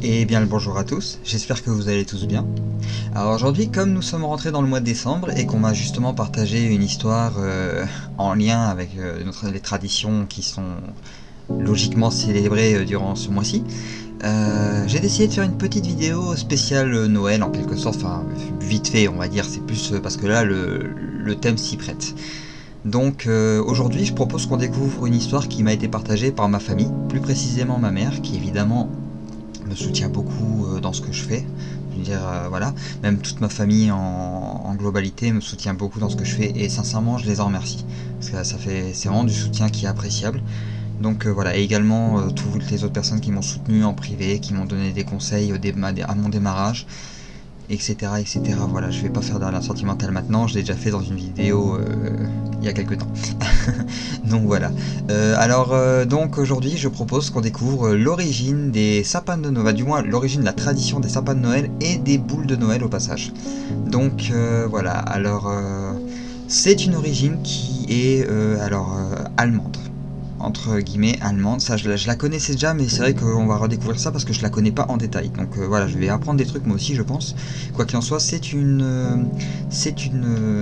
Et bien le bonjour à tous, j'espère que vous allez tous bien. Alors aujourd'hui, comme nous sommes rentrés dans le mois de décembre et qu'on m'a justement partagé une histoire en lien avec les traditions qui sont logiquement célébrées durant ce mois-ci, j'ai décidé de faire une petite vidéo spéciale Noël en quelque sorte, enfin vite fait on va dire, c'est plus parce que là le thème s'y prête. Donc aujourd'hui je propose qu'on découvre une histoire qui m'a été partagée par ma famille, plus précisément ma mère, qui évidemment me soutient beaucoup dans ce que je fais. Je veux dire, voilà, même toute ma famille en globalité me soutient beaucoup dans ce que je fais et sincèrement je les en remercie. Parce que c'est vraiment du soutien qui est appréciable. Donc voilà, et également toutes les autres personnes qui m'ont soutenu en privé, qui m'ont donné des conseils à mon démarrage, etc. etc. Voilà, je vais pas faire de la sentimentale maintenant, je l'ai déjà fait dans une vidéo il y a quelques temps. Donc voilà. Donc aujourd'hui je propose qu'on découvre l'origine des sapins de Noël, du moins l'origine de la tradition des sapins de Noël et des boules de Noël au passage. Donc voilà, c'est une origine qui est allemande. Entre guillemets allemande, ça je la connaissais déjà, mais c'est vrai qu'on va redécouvrir ça parce que je la connais pas en détail. Donc voilà, je vais apprendre des trucs moi aussi je pense. Quoi qu'il en soit, c'est une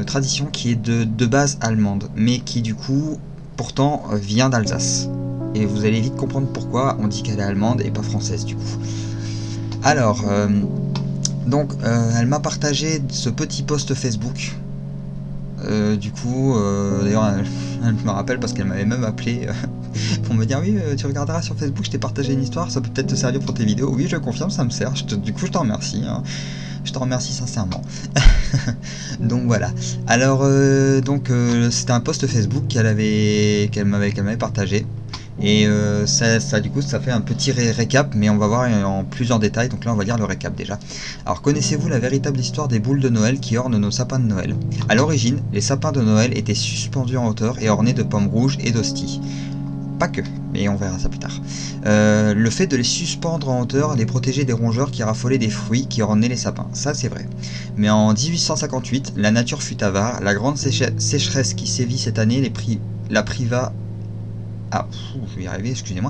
tradition qui est de base allemande, mais qui du coup pourtant vient d'Alsace. Et vous allez vite comprendre pourquoi on dit qu'elle est allemande et pas française du coup. Alors, elle m'a partagé ce petit post Facebook. D'ailleurs, elle me rappelle parce qu'elle m'avait même appelé pour me dire oui, tu regarderas sur Facebook, je t'ai partagé une histoire, ça peut peut-être te servir pour tes vidéos. Oui, je confirme, ça me sert. Du coup, je t'en remercie. Hein. Je t'en remercie sincèrement. Donc voilà. C'était un post Facebook qu'elle m'avait partagé. Et du coup ça fait un petit récap, mais on va voir en plusieurs détails. Donc là on va lire le récap déjà. Alors connaissez-vous la véritable histoire des boules de Noël qui ornent nos sapins de Noël? A l'origine, les sapins de Noël étaient suspendus en hauteur et ornés de pommes rouges et d'hosties. Pas que, mais on verra ça plus tard. Le fait de les suspendre en hauteur les protégeait des rongeurs qui raffolaient des fruits qui ornaient les sapins, ça c'est vrai. Mais en 1858, la nature fut avare, la grande sécheresse qui sévit cette année la priva je vais y arriver, excusez-moi.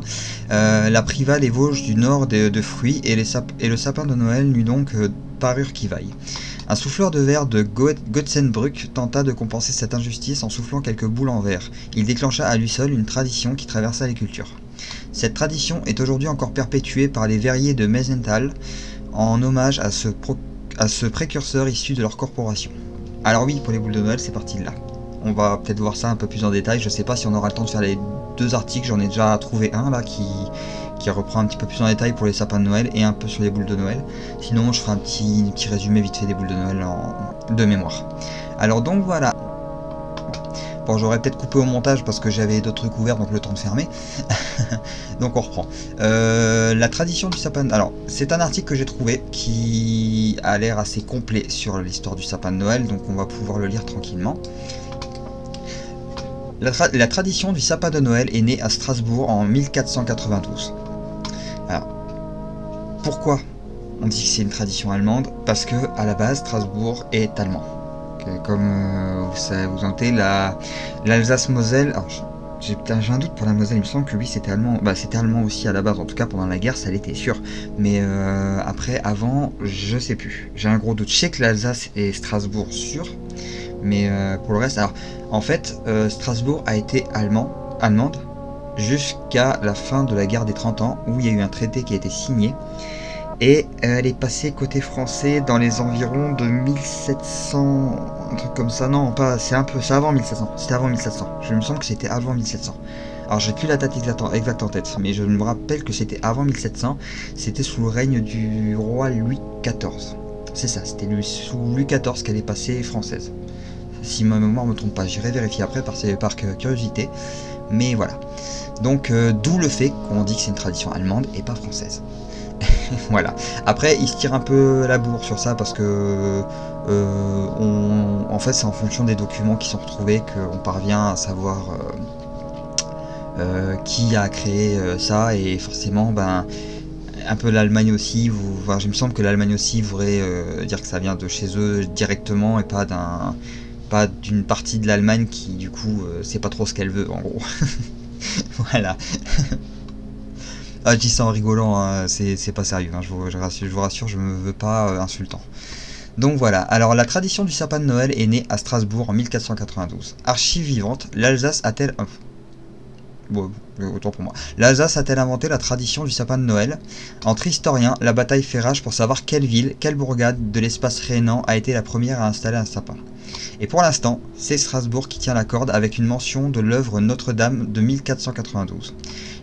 La priva les Vosges du Nord de fruits et le sapin de Noël n'eut donc parure qui vaille. Un souffleur de verre de Götzenbrück tenta de compenser cette injustice en soufflant quelques boules en verre. Il déclencha à lui seul une tradition qui traversa les cultures. Cette tradition est aujourd'hui encore perpétuée par les verriers de Meisenthal en hommage à ce précurseur issu de leur corporation. Alors oui, pour les boules de Noël, c'est parti de là. On va peut-être voir ça un peu plus en détail, je sais pas si on aura le temps de faire les deux articles, j'en ai déjà trouvé un là qui reprend un petit peu plus en détail pour les sapins de Noël et un peu sur les boules de Noël. Sinon je ferai un petit résumé vite fait des boules de Noël de mémoire. Alors donc voilà. Bon, j'aurais peut-être coupé au montage parce que j'avais d'autres trucs ouverts, donc le temps de fermer. Donc on reprend. La tradition du sapin... Alors, c'est un article que j'ai trouvé qui a l'air assez complet sur l'histoire du sapin de Noël, donc on va pouvoir le lire tranquillement. La tradition du sapin de Noël est née à Strasbourg en 1492. Alors, pourquoi on dit que c'est une tradition allemande? Parce que à la base, Strasbourg est allemand. Comme vous sentez, l'Alsace-Moselle... J'ai un doute pour la Moselle, il me semble que oui c'était allemand. Bah c'était allemand aussi à la base, en tout cas pendant la guerre ça l'était sûr. Mais après, avant, je sais plus. J'ai un gros doute. Je sais que l'Alsace et Strasbourg sûr. Mais pour le reste, alors en fait, Strasbourg a été allemande jusqu'à la fin de la guerre des 30 ans où il y a eu un traité qui a été signé et elle est passée côté français dans les environs de 1700, un truc comme ça. Non, pas, c'est avant 1700, c'était avant 1700. Je me semble que c'était avant 1700. Alors j'ai plus la date exacte en tête, mais je me rappelle que c'était avant 1700, c'était sous le règne du roi Louis XIV. C'est ça, c'était sous Louis XIV qu'elle est passée française. Si ma mémoire me trompe pas, j'irai vérifier après par curiosité. Mais voilà. Donc d'où le fait qu'on dit que c'est une tradition allemande et pas française. Voilà. Après, il se tire un peu la bourre sur ça parce que en fait c'est en fonction des documents qui sont retrouvés qu'on parvient à savoir qui a créé ça, et forcément un peu l'Allemagne aussi, il me semble que l'Allemagne aussi voudrait dire que ça vient de chez eux directement et pas d'une partie de l'Allemagne qui du coup sait pas trop ce qu'elle veut en gros. Voilà. Ah, je dis ça en rigolant, hein, c'est pas sérieux, hein, je vous rassure, je me veux pas insultant. Donc voilà, alors la tradition du sapin de Noël est née à Strasbourg en 1492. Archive vivante, l'Alsace a-t-elle... Bon, autant pour moi. L'Alsace a-t-elle inventé la tradition du sapin de Noël? Entre historiens, la bataille fait rage pour savoir quelle ville, quelle bourgade de l'espace rhénan a été la première à installer un sapin. Et pour l'instant, c'est Strasbourg qui tient la corde avec une mention de l'œuvre Notre-Dame de 1492.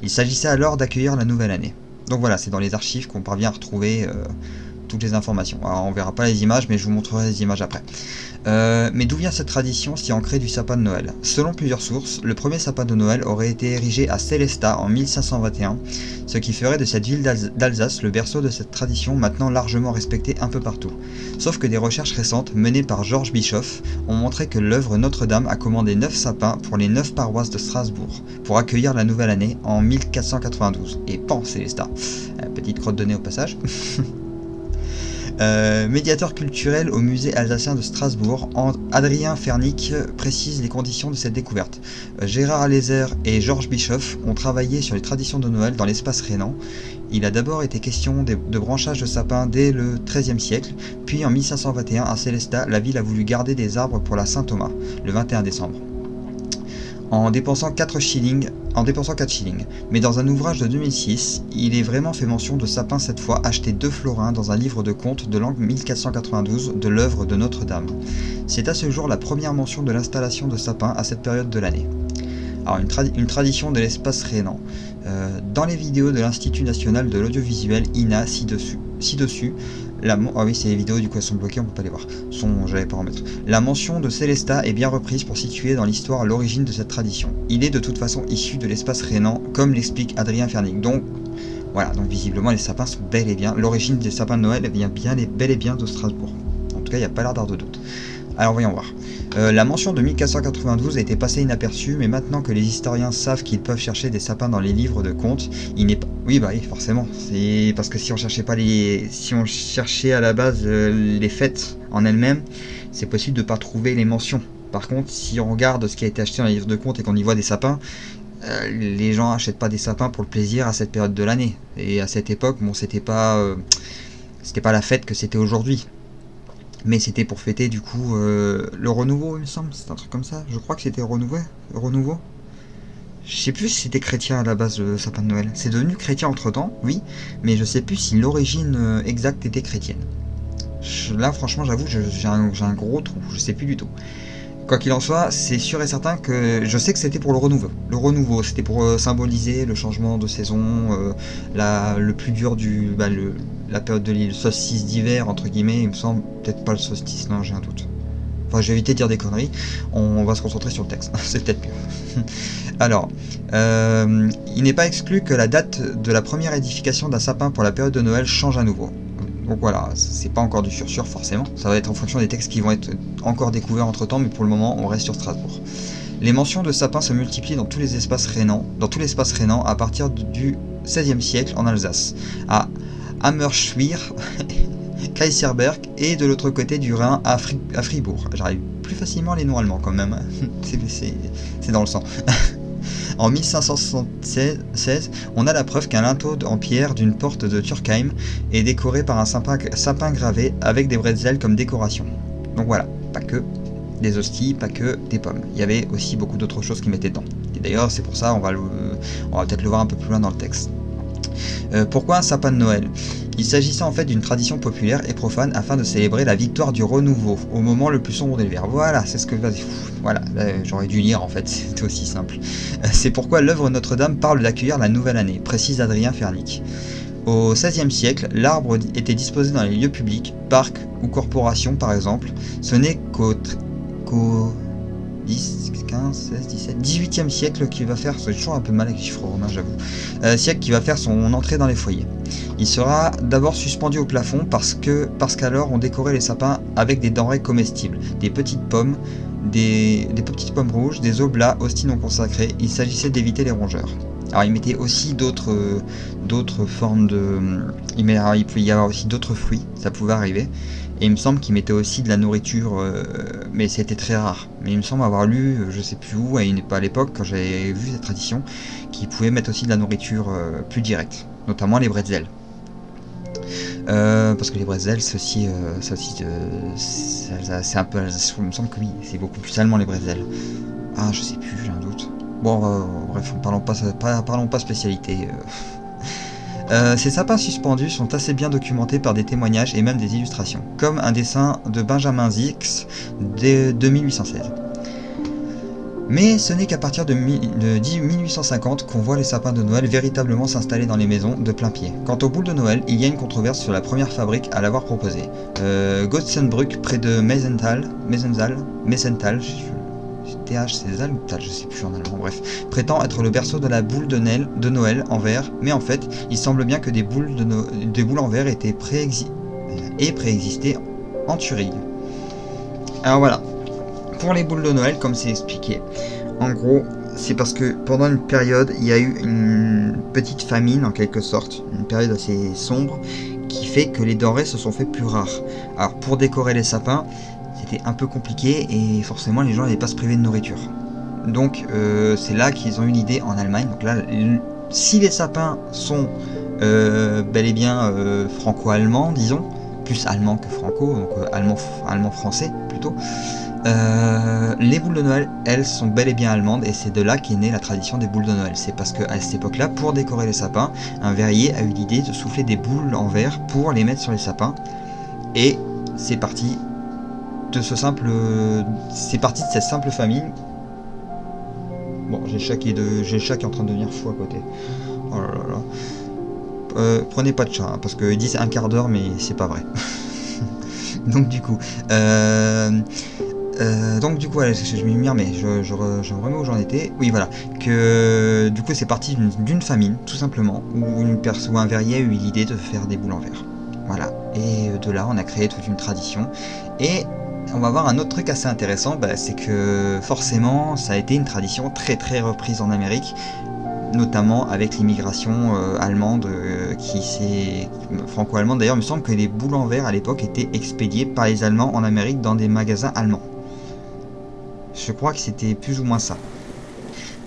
Il s'agissait alors d'accueillir la nouvelle année. Donc voilà, c'est dans les archives qu'on parvient à retrouver toutes les informations. Alors on verra pas les images, mais je vous montrerai les images après. Mais d'où vient cette tradition si ancrée du sapin de Noël? Selon plusieurs sources, le premier sapin de Noël aurait été érigé à Sélestat en 1521, ce qui ferait de cette ville d'Alsace le berceau de cette tradition maintenant largement respectée un peu partout. Sauf que des recherches récentes menées par Georges Bischoff ont montré que l'œuvre Notre-Dame a commandé 9 sapins pour les 9 paroisses de Strasbourg pour accueillir la nouvelle année en 1492. Et pan Sélestat, petite crotte de nez au passage. Médiateur culturel au musée alsacien de Strasbourg, Adrien Fernic précise les conditions de cette découverte. Gérard Lézer et Georges Bischoff ont travaillé sur les traditions de Noël dans l'espace rhénan. Il a d'abord été question de branchage de sapins dès le XIIIe siècle, puis en 1521 à Sélestat, la ville a voulu garder des arbres pour la Saint-Thomas, le 21 décembre. En dépensant 4 shillings. Mais dans un ouvrage de 2006, il est vraiment fait mention de sapins cette fois achetés 2 florins dans un livre de contes de l'an 1492 de l'œuvre de Notre-Dame. C'est à ce jour la première mention de l'installation de sapins à cette période de l'année. Alors une tradition de l'espace rhénan. Dans les vidéos de l'Institut National de l'Audiovisuel INA ci-dessus, ah oui, c'est les vidéos du coup elles sont bloquées, on peut pas les voir. J'allais pas en mettre. La mention de Sélestat est bien reprise pour situer dans l'histoire l'origine de cette tradition. Il est de toute façon issu de l'espace rhénan, comme l'explique Adrien Fernic. Donc voilà, donc visiblement les sapins sont bel et bien. L'origine des sapins de Noël vient bel et bien de Strasbourg. En tout cas, il n'y a pas l'air d'avoir de doute. Alors voyons voir. La mention de 1492 a été passée inaperçue, mais maintenant que les historiens savent qu'ils peuvent chercher des sapins dans les livres de contes, il n'est pas... Oui, forcément. C'est parce que si on cherchait pas si on cherchait à la base les fêtes en elles-mêmes, c'est possible de ne pas trouver les mentions. Par contre, si on regarde ce qui a été acheté dans les livres de contes et qu'on y voit des sapins, les gens n'achètent pas des sapins pour le plaisir à cette période de l'année. Et à cette époque, bon, c'était pas la fête que c'était aujourd'hui. Mais c'était pour fêter du coup le renouveau, il me semble, c'est un truc comme ça. Je crois que c'était renouveau. Je sais plus si c'était chrétien à la base le sapin de Noël. C'est devenu chrétien entre temps, oui, mais je sais plus si l'origine exacte était chrétienne. Là franchement j'avoue j'ai un gros trou, je sais plus du tout. Quoi qu'il en soit, c'est sûr et certain que je sais que c'était pour le renouveau. Le renouveau, c'était pour symboliser le changement de saison, le plus dur la période de le solstice d'hiver, entre guillemets, il me semble, peut-être pas le solstice, non, j'ai un doute. Enfin, j'ai évité de dire des conneries, on va se concentrer sur le texte, c'est peut-être mieux. Alors, il n'est pas exclu que la date de la première édification d'un sapin pour la période de Noël change à nouveau. Donc voilà, c'est pas encore du sûr forcément, ça va être en fonction des textes qui vont être encore découverts entre temps, mais pour le moment on reste sur Strasbourg. Les mentions de sapins se multiplient dans tout l'espace rhénan à partir du XVIe siècle en Alsace, à Hammerschwir, Kaiserberg et de l'autre côté du Rhin à Fribourg. J'arrive plus facilement les noms allemands quand même, c'est dans le sang. En 1576, on a la preuve qu'un linteau en pierre d'une porte de Turkheim est décoré par un sapin gravé avec des bretzels comme décoration. Donc voilà, pas que des hosties, pas que des pommes. Il y avait aussi beaucoup d'autres choses qui mettaient dedans. Et d'ailleurs, c'est pour ça, on va peut-être le voir un peu plus loin dans le texte. Pourquoi un sapin de Noël? Il s'agissait en fait d'une tradition populaire et profane afin de célébrer la victoire du renouveau au moment le plus sombre de l'hiver. Voilà, c'est ce que... Voilà, j'aurais dû lire en fait, c'était aussi simple. C'est pourquoi l'œuvre Notre-Dame parle d'accueillir la nouvelle année, précise Adrien Fernic. Au XVIe siècle, l'arbre était disposé dans les lieux publics, parcs ou corporations par exemple. Ce n'est qu'au 10, 15, 16, 17, 18e siècle qui va faire, c'est toujours un peu mal avec les chiffres romains j'avoue, siècle qui va faire son entrée dans les foyers. Il sera d'abord suspendu au plafond parce qu'alors on décorait les sapins avec des denrées comestibles, des petites pommes, des petites pommes rouges, des oblats, hosties non consacrées. Il s'agissait d'éviter les rongeurs. Alors il mettait aussi d'autres formes de... il pouvait y avoir aussi d'autres fruits, ça pouvait arriver. Et il me semble qu'il mettait aussi de la nourriture, mais c'était très rare. Mais il me semble avoir lu, je sais plus où, à l'époque, quand j'avais vu cette tradition, qu'il pouvait mettre aussi de la nourriture plus directe. notamment les bretzels. Parce que les bretzels, c'est un peu, il me semble que oui, c'est beaucoup plus allemand les bretzels. Ah, je sais plus, j'ai un doute. Bon, bref, parlons pas spécialité. Ces sapins suspendus sont assez bien documentés par des témoignages et même des illustrations, comme un dessin de Benjamin Zix de 1816. Mais ce n'est qu'à partir de 1850 qu'on voit les sapins de Noël véritablement s'installer dans les maisons de plein pied. Quant aux boules de Noël, il y a une controverse sur la première fabrique à l'avoir proposée. Gotzenbrück, près de Meisenthal, TH, c'est Zal ou Tal, je sais plus en allemand, bref, prétend être le berceau de la boule de Noël en verre, mais en fait, il semble bien que des boules en verre étaient préexisté en Thuringe. Alors voilà, pour les boules de Noël, comme c'est expliqué, en gros, c'est parce que pendant une période, il y a eu une petite famine en quelque sorte, une période assez sombre, qui fait que les denrées se sont fait plus rares. Alors pour décorer les sapins, c'était un peu compliqué et forcément les gens n'allaient pas se priver de nourriture. Donc c'est là qu'ils ont eu l'idée en Allemagne. Donc là, si les sapins sont bel et bien franco-allemands, disons, plus allemand que franco, donc allemand-français plutôt, les boules de Noël, elles, sont bel et bien allemandes et c'est de là qu'est née la tradition des boules de Noël. C'est parce qu'à cette époque-là, pour décorer les sapins, un verrier a eu l'idée de souffler des boules en verre pour les mettre sur les sapins et c'est parti de cette simple famille. Bon, j'ai le chat qui est en train de devenir fou à côté. Oh là là là. Prenez pas de chat, hein, parce qu'ils disent un quart d'heure, mais c'est pas vrai. Donc du coup, allez, je m'y mire, mais je remets où j'en étais. Oui, voilà, que du coup c'est parti d'une famine, tout simplement, où un verrier a eu l'idée de faire des boules en verre. Voilà, et de là on a créé toute une tradition. Et on va voir un autre truc assez intéressant, c'est que forcément ça a été une tradition très très reprise en Amérique, notamment avec l'immigration allemande franco-allemande. D'ailleurs il me semble que les boules en verre à l'époque étaient expédiées par les Allemands en Amérique dans des magasins allemands. Je crois que c'était plus ou moins ça.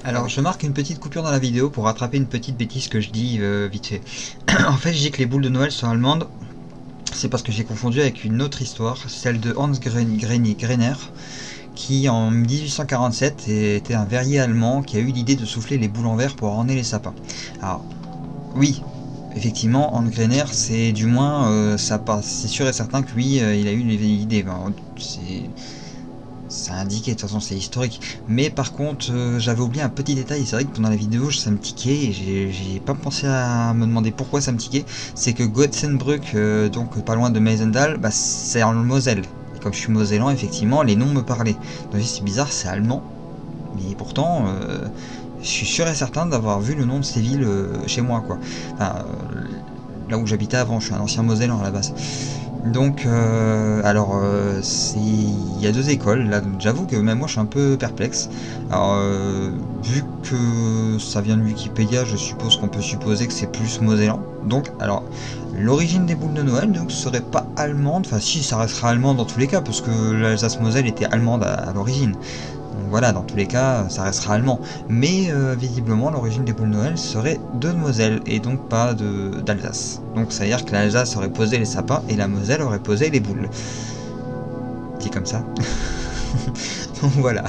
Alors je marque une petite coupure dans la vidéo pour rattraper une petite bêtise que je dis vite fait. En fait je dis que les boules de Noël sont allemandes. C'est parce que j'ai confondu avec une autre histoire, celle de Hans Grener, qui en 1847 était un verrier allemand qui a eu l'idée de souffler les boules en verre pour orner les sapins. Alors, oui, effectivement, Hans Grener, c'est du moins, c'est sûr et certain que lui, il a eu l'idée. C'est indiqué, de toute façon c'est historique. Mais par contre, j'avais oublié un petit détail, c'est vrai que pendant la vidéo ça me tiquait et j'ai pas pensé à me demander pourquoi ça me tiquait. C'est que Gotzenbrück, donc pas loin de Meisenthal, c'est en Moselle. Et comme je suis mosellan, effectivement, les noms me parlaient. Donc c'est bizarre, c'est allemand. Mais pourtant, je suis sûr et certain d'avoir vu le nom de ces villes chez moi, quoi. Enfin, là où j'habitais avant, je suis un ancien mosellan à la base. Donc, il y a deux écoles, là j'avoue que même moi je suis un peu perplexe. Alors, vu que ça vient de Wikipédia, je suppose qu'on peut supposer que c'est plus mosellan. Donc, alors, l'origine des boules de Noël ne serait pas allemande, enfin si, ça restera allemand dans tous les cas, parce que l'Alsace-Moselle était allemande à l'origine. Donc voilà, dans tous les cas, ça restera allemand. Mais visiblement, l'origine des boules de Noël serait de Moselle et donc pas d'Alsace. Donc ça veut dire que l'Alsace aurait posé les sapins et la Moselle aurait posé les boules. Dit comme ça. Donc voilà.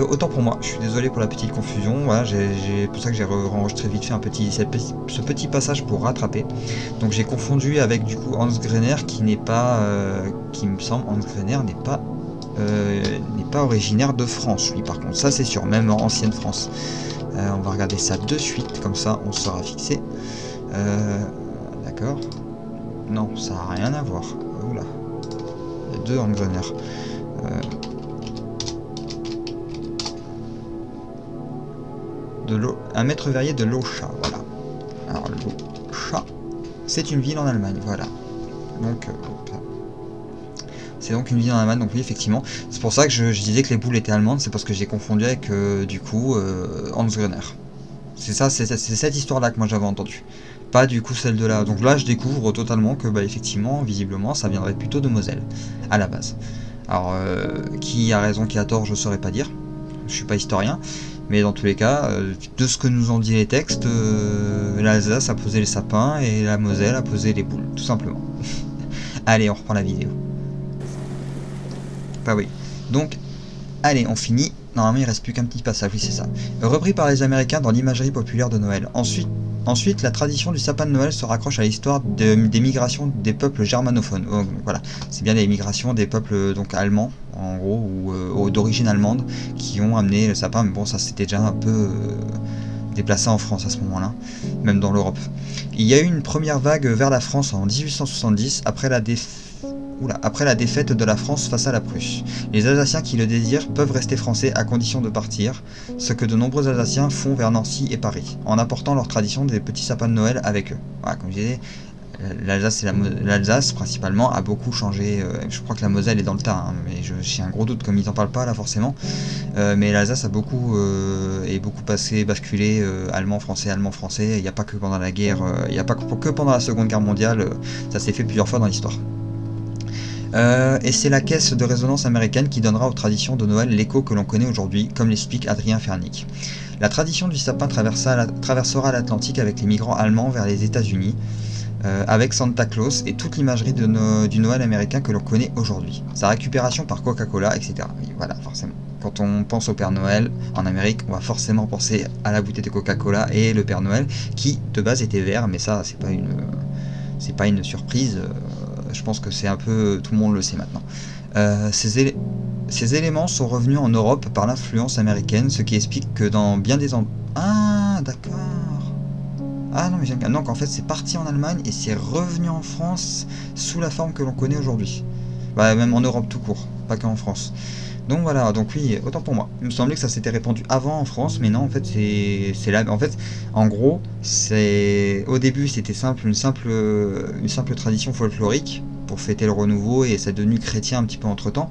Autant pour moi, je suis désolé pour la petite confusion, voilà, c'est pour ça que j'ai enregistré vite fait ce petit passage pour rattraper. Donc j'ai confondu avec du coup Hans Grener qui n'est pas, qui me semble, Hans Grener n'est pas originaire de France, lui par contre, ça c'est sûr, même en ancienne France. On va regarder ça de suite, comme ça on sera fixé. D'accord. Non, ça n'a rien à voir. Oula. Il y a deux Hans Grener. Un maître verrier de Locha, voilà. Alors Locha, c'est une ville en Allemagne, voilà. Donc c'est donc une ville en Allemagne, donc oui effectivement. C'est pour ça que je disais que les boules étaient allemandes, c'est parce que j'ai confondu avec du coup Hans Grener. C'est ça, c'est cette histoire-là que moi j'avais entendue. Pas du coup celle de là. Donc là je découvre totalement que effectivement, visiblement, ça viendrait plutôt de Moselle, à la base. Alors qui a raison, qui a tort, je saurais pas dire. Je suis pas historien. Mais dans tous les cas, de ce que nous ont dit les textes, l'Alsace a posé les sapins et la Moselle a posé les boules, tout simplement. Allez, on reprend la vidéo. Bah oui. Donc, allez, on finit. Normalement, il reste plus qu'un petit passage, oui, c'est ça. Repris par les Américains dans l'imagerie populaire de Noël. Ensuite, la tradition du sapin de Noël se raccroche à l'histoire des migrations des peuples germanophones. Voilà, c'est bien les migrations des peuples donc allemands, en gros, ou d'origine allemande, qui ont amené le sapin. Mais bon, ça c'était déjà un peu déplacé en France à ce moment-là, même dans l'Europe. Il y a eu une première vague vers la France en 1870, après la défaite de la France face à la Prusse. Les Alsaciens qui le désirent peuvent rester français à condition de partir, ce que de nombreux Alsaciens font vers Nancy et Paris, en apportant leur tradition des petits sapins de Noël avec eux. Voilà, comme je disais, l'Alsace principalement a beaucoup changé. Je crois que la Moselle est dans le tas, hein, mais j'ai un gros doute comme ils n'en parlent pas là forcément. Mais l'Alsace a beaucoup basculé allemand français. Il n'y a pas que pendant la guerre, il n'y a pas que pendant la Seconde Guerre mondiale. Ça s'est fait plusieurs fois dans l'histoire. Et c'est la caisse de résonance américaine qui donnera aux traditions de Noël l'écho que l'on connaît aujourd'hui, comme l'explique Adrien Fernick. La tradition du sapin traversera l'Atlantique avec les migrants allemands vers les États-Unis, avec Santa Claus et toute l'imagerie du Noël américain que l'on connaît aujourd'hui. Sa récupération par Coca-Cola, etc. Oui, voilà, forcément. Quand on pense au Père Noël en Amérique, on va forcément penser à la bouteille de Coca-Cola et le Père Noël, qui de base était vert, mais ça, c'est pas une surprise. Je pense que c'est un peu... tout le monde le sait maintenant. Ces éléments sont revenus en Europe par l'influence américaine, ce qui explique que dans bien des endroits... Ah, d'accord. Ah non, mais non, qu'en fait c'est parti en Allemagne et c'est revenu en France sous la forme que l'on connaît aujourd'hui. Bah, même en Europe tout court, pas qu'en France. Donc voilà, donc oui, autant pour moi. Il me semblait que ça s'était répandu avant en France, mais non, en fait, c'est là. En fait, en gros, au début, c'était une simple tradition folklorique pour fêter le renouveau et c'est devenu chrétien un petit peu entre temps.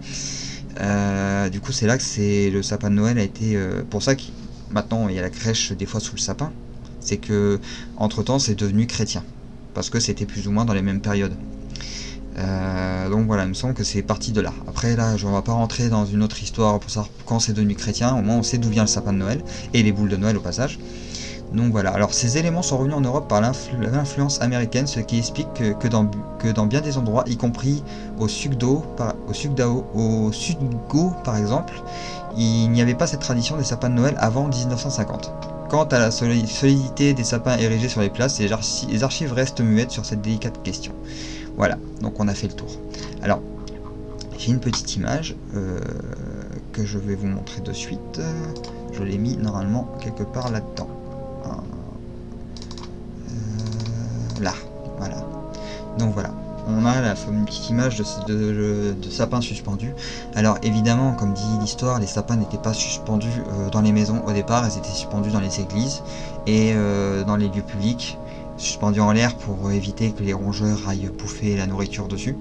Du coup, c'est là que le sapin de Noël a été. Pour ça que maintenant il y a la crèche des fois sous le sapin. C'est que entre temps, c'est devenu chrétien parce que c'était plus ou moins dans les mêmes périodes. Donc voilà, il me semble que c'est parti de là. Après là, on va pas rentrer dans une autre histoire pour savoir quand c'est devenu chrétien. Au moins on sait d'où vient le sapin de Noël et les boules de Noël au passage. Donc voilà, alors ces éléments sont revenus en Europe par l'influence américaine, ce qui explique que dans bien des endroits, y compris au Sudgau par exemple, il n'y avait pas cette tradition des sapins de Noël avant 1950. Quant à la solidité des sapins érigés sur les places, les archives restent muettes sur cette délicate question. Voilà, donc on a fait le tour. Alors, j'ai une petite image que je vais vous montrer de suite. Je l'ai mis normalement quelque part là-dedans. Là, voilà. Donc voilà, on a une petite image de sapin suspendu. Alors évidemment, comme dit l'histoire, les sapins n'étaient pas suspendus dans les maisons au départ, ils étaient suspendus dans les églises et dans les lieux publics. Suspendus en l'air pour éviter que les rongeurs aillent bouffer la nourriture dessus.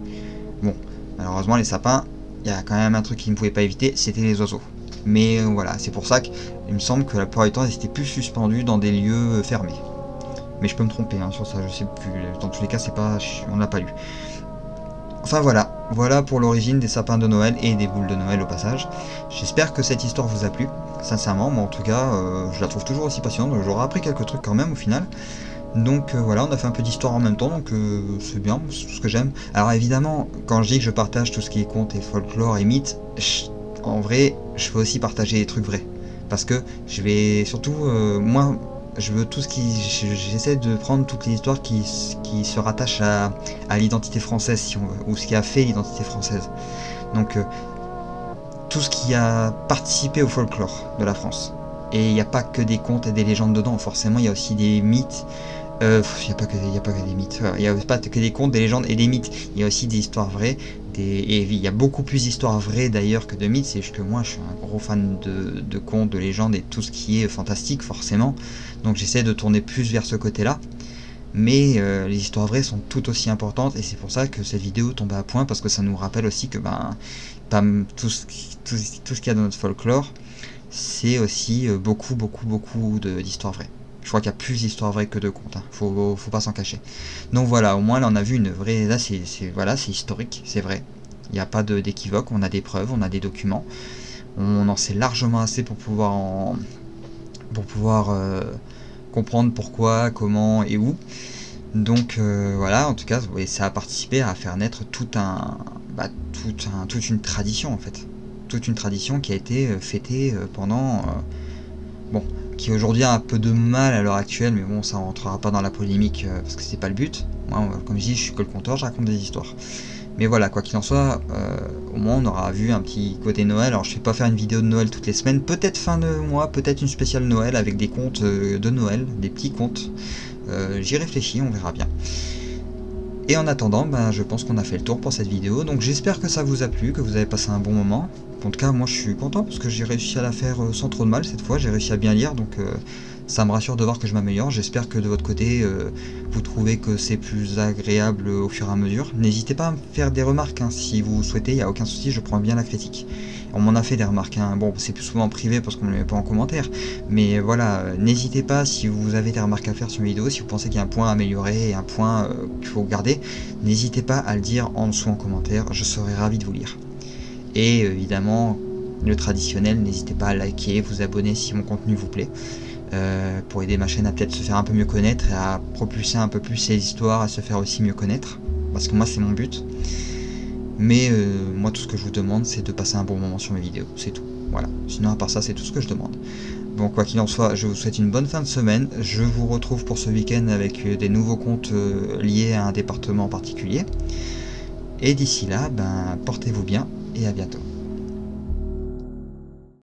Bon, malheureusement les sapins, il y a quand même un truc qu'ils ne pouvaient pas éviter, c'était les oiseaux. Mais voilà, c'est pour ça qu'il me semble que la plupart du temps ils étaient plus suspendus dans des lieux fermés. Mais je peux me tromper hein, sur ça, je sais plus. Dans tous les cas, on l'a pas lu. Enfin voilà pour l'origine des sapins de Noël et des boules de Noël au passage. J'espère que cette histoire vous a plu, sincèrement, moi en tout cas, je la trouve toujours aussi passionnante, j'aurais appris quelques trucs quand même au final. Donc voilà, on a fait un peu d'histoire en même temps, donc c'est bien, c'est tout ce que j'aime. Alors évidemment, quand je dis que je partage tout ce qui est contes et folklore et mythes, en vrai, je peux aussi partager des trucs vrais. Parce que je vais surtout, moi, je veux tout ce qui... J'essaie de prendre toutes les histoires qui se rattachent à l'identité française, si on veut, ou ce qui a fait l'identité française. Donc tout ce qui a participé au folklore de la France. Et il n'y a pas que des contes et des légendes dedans, forcément il y a aussi des mythes. Il n'y a pas que des mythes, il n'y a pas que des contes, des légendes et des mythes. Il y a aussi des histoires vraies, et il y a beaucoup plus d'histoires vraies d'ailleurs que de mythes. C'est juste que moi je suis un gros fan de contes, de légendes et tout ce qui est fantastique forcément. Donc j'essaie de tourner plus vers ce côté-là. Mais les histoires vraies sont tout aussi importantes et c'est pour ça que cette vidéo tombe à point, parce que ça nous rappelle aussi que tout ce qu'il y a dans notre folklore, c'est aussi beaucoup d'histoires vraies. Je crois qu'il y a plus d'histoires vraies que de contes, hein. Faut pas s'en cacher. Donc voilà, au moins là on a vu une vraie... Là c'est historique, c'est vrai. Il n'y a pas d'équivoque, on a des preuves, on a des documents. On en sait largement assez pour pouvoir pour pouvoir comprendre pourquoi, comment et où. Donc voilà, en tout cas, ça a participé à faire naître toute une tradition en fait. Toute une tradition qui a été fêtée pendant... bon, qui aujourd'hui a un peu de mal à l'heure actuelle, mais bon, ça rentrera pas dans la polémique parce que c'est pas le but. Moi, comme je dis, je suis que le conteur, je raconte des histoires. Mais voilà, quoi qu'il en soit, au moins on aura vu un petit côté Noël. Alors je vais pas faire une vidéo de Noël toutes les semaines, peut-être fin de mois, peut-être une spéciale Noël avec des contes de Noël, des petits contes. J'y réfléchis, on verra bien. Et en attendant, je pense qu'on a fait le tour pour cette vidéo, donc j'espère que ça vous a plu, que vous avez passé un bon moment. En tout cas, moi je suis content parce que j'ai réussi à la faire sans trop de mal cette fois, j'ai réussi à bien lire, donc ça me rassure de voir que je m'améliore. J'espère que de votre côté, vous trouvez que c'est plus agréable au fur et à mesure. N'hésitez pas à me faire des remarques, hein, si vous souhaitez, il n'y a aucun souci, je prends bien la critique. On m'en a fait des remarques, hein. Bon, c'est plus souvent en privé parce qu'on ne les met pas en commentaire, mais voilà, n'hésitez pas si vous avez des remarques à faire sur une vidéo, si vous pensez qu'il y a un point à améliorer et un point qu'il faut garder, n'hésitez pas à le dire en dessous en commentaire, je serai ravi de vous lire. Et évidemment, le traditionnel, n'hésitez pas à liker, vous abonner si mon contenu vous plaît, pour aider ma chaîne à peut-être se faire un peu mieux connaître et à propulser un peu plus ses histoires, à se faire aussi mieux connaître, parce que moi c'est mon but. Mais moi tout ce que je vous demande c'est de passer un bon moment sur mes vidéos, c'est tout. Voilà, sinon à part ça c'est tout ce que je demande. Bon, quoi qu'il en soit, je vous souhaite une bonne fin de semaine, je vous retrouve pour ce week-end avec des nouveaux contes liés à un département en particulier. Et d'ici là, portez-vous bien et à bientôt.